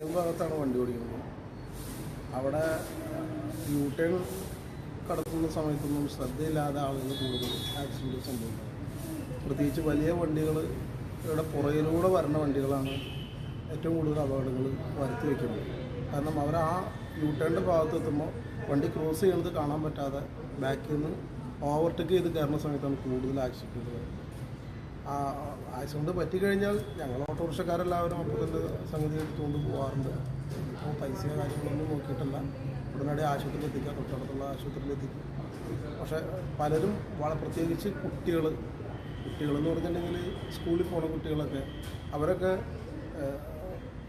ഭാഗത്താണ് വണ്ടി ഓടിക്കുന്നത്. അവിടെ യു ടേൺ കടക്കുന്ന സമയത്തൊന്നും ശ്രദ്ധയില്ലാതെ ആളുകൾ കൂടുതൽ ആക്സിഡൻറ്റ് സംഭവിക്കുന്നത്. പ്രത്യേകിച്ച് വലിയ വണ്ടികൾ ഇവിടെ പുറകിലൂടെ വരുന്ന വണ്ടികളാണ് ഏറ്റവും കൂടുതൽ അപകടങ്ങൾ വരുത്തി വയ്ക്കുന്നത്. കാരണം അവർ ആ യു ടേണിൻ്റെ ഭാഗത്ത് എത്തുമ്പോൾ വണ്ടി ക്രോസ് ചെയ്യുന്നത് കാണാൻ പറ്റാതെ ബാക്കിൽ നിന്ന് ഓവർടേക്ക് ചെയ്ത് കയറുന്ന സമയത്താണ് കൂടുതൽ ആക്സിഡൻറ്റുകൾ. ആക്സിഡൻറ്റ് പറ്റിക്കഴിഞ്ഞാൽ ഞങ്ങൾ ഓട്ടോറിക്ഷക്കാരെല്ലാവരും അപ്പോൾ തന്നെ സംഗതി എടുത്തുകൊണ്ട് പോകാറുണ്ട്. ഇപ്പോൾ പൈസയോ കാര്യങ്ങളൊന്നും നോക്കിയിട്ടല്ല, ഉടനടി ആശുപത്രിയിൽ എത്തിക്കുക, തൊട്ടടുത്തുള്ള ആശുപത്രിയിൽ എത്തിക്കും. പക്ഷേ പലരും പ്രത്യേകിച്ച് കുട്ടികളെന്ന് പറഞ്ഞിട്ടുണ്ടെങ്കിൽ സ്കൂളിൽ പോകുന്ന കുട്ടികളൊക്കെ അവരൊക്കെ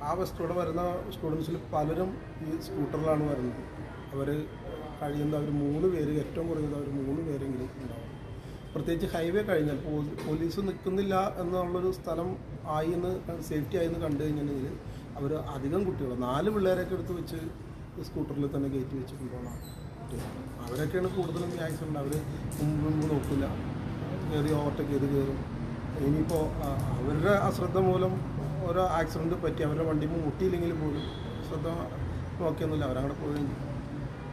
ആ ബസ്സിലൂടെ വരുന്ന സ്റ്റുഡൻസിൽ പലരും ഈ സ്കൂട്ടറിലാണ് വരുന്നത്. അവർ കഴിയുന്ന അവർ 3 പേര്, ഏറ്റവും കുറഞ്ഞത് അവർ 3 പേരെങ്കിലും ഉണ്ടാവും. പ്രത്യേകിച്ച് ഹൈവേ കഴിഞ്ഞാൽ പോലീസ് നിൽക്കുന്നില്ല എന്നുള്ളൊരു സ്ഥലം സേഫ്റ്റി ആയെന്ന് കണ്ടു കഴിഞ്ഞിട്ടുണ്ടെങ്കിൽ അവർ അധികം കുട്ടികൾ 4 പിള്ളേരൊക്കെ എടുത്ത് വെച്ച് സ്കൂട്ടറിൽ തന്നെ കയറ്റി വെച്ച് കൊണ്ടുപോകണം കുട്ടികൾ. അവരൊക്കെയാണ് കൂടുതലും ഈ ആക്സിഡൻറ്റ്. അവർ മുമ്പ് നോക്കില്ല, കയറി ഓവർടേക്ക് ചെയ്ത് കയറും. ഇനിയിപ്പോൾ അവരുടെ അശ്രദ്ധ മൂലം ഓരോ ആക്സിഡൻറ്റ് പറ്റി അവരുടെ വണ്ടി മുട്ടിയില്ലെങ്കിൽ പോലും ശ്രദ്ധ നോക്കിയൊന്നുമില്ല, അവരങ്ങോട്ട് പോവുകയും ചെയ്യും.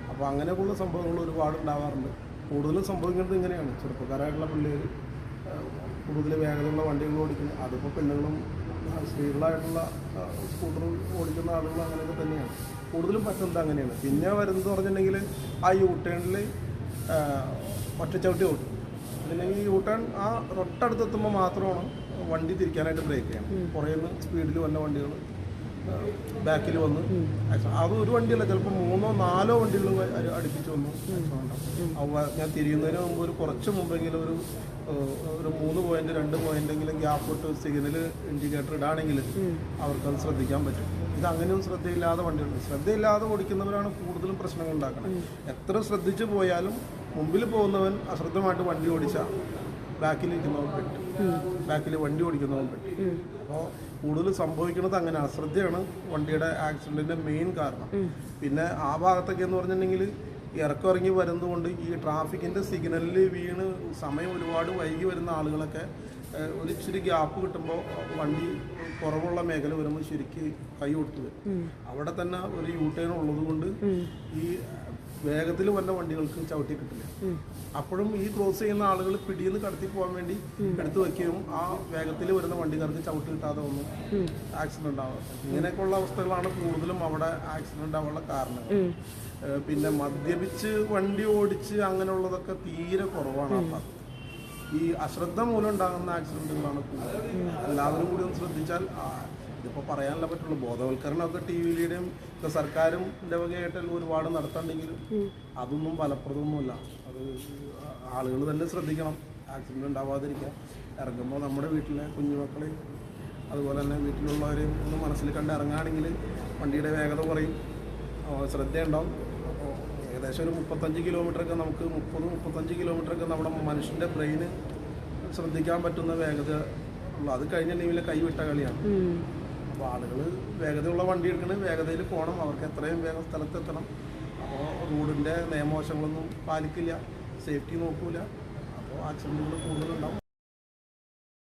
അപ്പോൾ അങ്ങനെയുള്ള സംഭവങ്ങൾ ഒരുപാട് ഉണ്ടാവാറുണ്ട്. കൂടുതലും സംഭവിക്കുന്നത് ഇങ്ങനെയാണ്. ചെറുപ്പക്കാരായിട്ടുള്ള പിള്ളേർ കൂടുതൽ വേഗതയുള്ള വണ്ടികൾ ഓടിക്കുന്നത്. അതിപ്പോൾ പെണ്ണുങ്ങളും സ്ത്രീകളായിട്ടുള്ള സ്കൂട്ടർ ഓടിക്കുന്ന ആളുകളും അങ്ങനെയൊക്കെ തന്നെയാണ് കൂടുതലും പറ്റുന്നത്. അങ്ങനെയാണ്. പിന്നെ വരുന്നത് പറഞ്ഞിട്ടുണ്ടെങ്കിൽ ആ യു ടേണിൽ ഒറ്റച്ചവിട്ടി ഓടും. അല്ലെങ്കിൽ യു ടേൺ ആ തൊട്ടടുത്തെത്തുമ്പോൾ മാത്രമാണ് വണ്ടി തിരിക്കാനായിട്ട് ബ്രേക്ക് ചെയ്യണം. പുറകിൽ നിന്ന് സ്പീഡിൽ വന്ന വണ്ടികൾ ബാക്കിൽ വന്ന് അത് ഒരു വണ്ടിയല്ല, ചിലപ്പോൾ 3-4 വണ്ടികൾ അടുപ്പിച്ച് വന്നു. ഞാൻ തിരിയുന്നതിന് മുമ്പ് കുറച്ച് മുമ്പെങ്കിലും ഒരു 3 പോയിന്റ് 2 പോയിന്റെങ്കിലും ഗ്യാപ്പ് ഇട്ട് സിഗ്നൽ ഇൻഡിക്കേറ്റർ ഇടാണെങ്കിൽ അവർക്കത് ശ്രദ്ധിക്കാൻ പറ്റും. ഇത് അങ്ങനെയൊന്നും ശ്രദ്ധയില്ലാതെ വണ്ടികളുണ്ട്. ശ്രദ്ധയില്ലാതെ ഓടിക്കുന്നവരാണ് കൂടുതലും പ്രശ്നങ്ങൾ ഉണ്ടാക്കുന്നത്. എത്ര ശ്രദ്ധിച്ചു പോയാലും മുമ്പിൽ പോകുന്നവൻ അശ്രദ്ധമായിട്ട് വണ്ടി ഓടിച്ചാൽ ബാക്കിലിരിക്കുന്നവൻ പെട്ടു, ബാക്കിൽ വണ്ടി ഓടിക്കുന്നവൻ പെട്ടു. അപ്പോൾ കൂടുതൽ സംഭവിക്കുന്നത് അങ്ങനെ അശ്രദ്ധയാണ് വണ്ടിയുടെ ആക്സിഡൻറ്റിൻ്റെ മെയിൻ കാരണം. പിന്നെ ആ ഭാഗത്തൊക്കെ എന്ന് പറഞ്ഞിട്ടുണ്ടെങ്കിൽ ഇറങ്ങി വരുന്നതുകൊണ്ട് ഈ ട്രാഫിക്കിൻ്റെ സിഗ്നലിൽ വീണ് സമയം ഒരുപാട് വൈകി വരുന്ന ആളുകളൊക്കെ ഒരു ഇച്ചിരി ഗ്യാപ്പ് കിട്ടുമ്പോൾ വണ്ടി കുറവുള്ള മേഖല വരുമ്പോൾ ശരിക്ക് കൈ കൊടുത്തു വരും. അവിടെ തന്നെ ഒരു യു ടേൺ ഉള്ളത് കൊണ്ട് ഈ വേഗത്തിൽ വന്ന വണ്ടികൾക്ക് ചവിട്ടി കിട്ടില്ല. അപ്പോഴും ഈ ക്രോസ് ചെയ്യുന്ന ആളുകൾ പിടിയിൽ നിന്ന് കടത്തി പോകാൻ വേണ്ടി എടുത്തു വയ്ക്കുകയും ആ വേഗത്തിൽ വരുന്ന വണ്ടിക്കാർക്ക് ചവിട്ടി കിട്ടാതെ ഒന്നും ആക്സിഡന്റ് ഉണ്ടാവുക. ഇങ്ങനെയൊക്കെയുള്ള അവസ്ഥകളാണ് കൂടുതലും അവിടെ ആക്സിഡന്റ് ഉണ്ടാവാനുള്ള കാരണങ്ങൾ. പിന്നെ മദ്യപിച്ച് വണ്ടി ഓടിച്ച് അങ്ങനെയുള്ളതൊക്കെ തീരെ കുറവാണ്. അപ്പം ഈ അശ്രദ്ധ മൂലം ഉണ്ടാകുന്ന ആക്സിഡന്റുകളാണ് കൂടുതൽ. എല്ലാവരും കൂടി ഒന്ന് ശ്രദ്ധിച്ചാൽ ഇതിപ്പോൾ പറയാനല്ല പറ്റുള്ളൂ. ബോധവൽക്കരണമൊക്കെ ടി വിയിലൂടെയും ഒക്കെ സർക്കാരിൻ്റെ വകയായിട്ട് ഒരുപാട് നടത്തണ്ടെങ്കിലും അതൊന്നും ഫലപ്രദമൊന്നുമില്ല. അത് ആളുകൾ തന്നെ ശ്രദ്ധിക്കണം, ആക്സിഡൻറ്റ് ഉണ്ടാവാതിരിക്കുക. ഇറങ്ങുമ്പോൾ നമ്മുടെ വീട്ടിലെ കുഞ്ഞുമക്കളെയും അതുപോലെ തന്നെ വീട്ടിലുള്ളവരെയും ഒന്ന് മനസ്സിൽ കണ്ട് ഇറങ്ങുകയാണെങ്കിൽ വണ്ടിയുടെ വേഗത കുറയും, ശ്രദ്ധയുണ്ടാവും. അപ്പോൾ ഏകദേശം ഒരു 35 കിലോമീറ്ററൊക്കെ നമുക്ക് 30-35 കിലോമീറ്ററൊക്കെ നമ്മുടെ മനുഷ്യൻ്റെ ബ്രെയിന് ശ്രദ്ധിക്കാൻ പറ്റുന്ന വേഗത ഉള്ളു. അത് കഴിഞ്ഞിട്ടുണ്ടെങ്കിൽ കൈവിട്ട കളിയാണ്. അപ്പോൾ ആളുകൾ വേഗതയുള്ള വണ്ടി എടുക്കണം, വേഗതയിൽ പോകണം, അവർക്ക് എത്രയും വേഗം സ്ഥലത്തെത്തണം. അപ്പോൾ റോഡിൻ്റെ നിയമവശങ്ങളൊന്നും പാലിക്കില്ല, സേഫ്റ്റി നോക്കൂല. അപ്പോൾ ആക്സിഡൻറ്റുകൾ കൂടുതലുണ്ടാവും.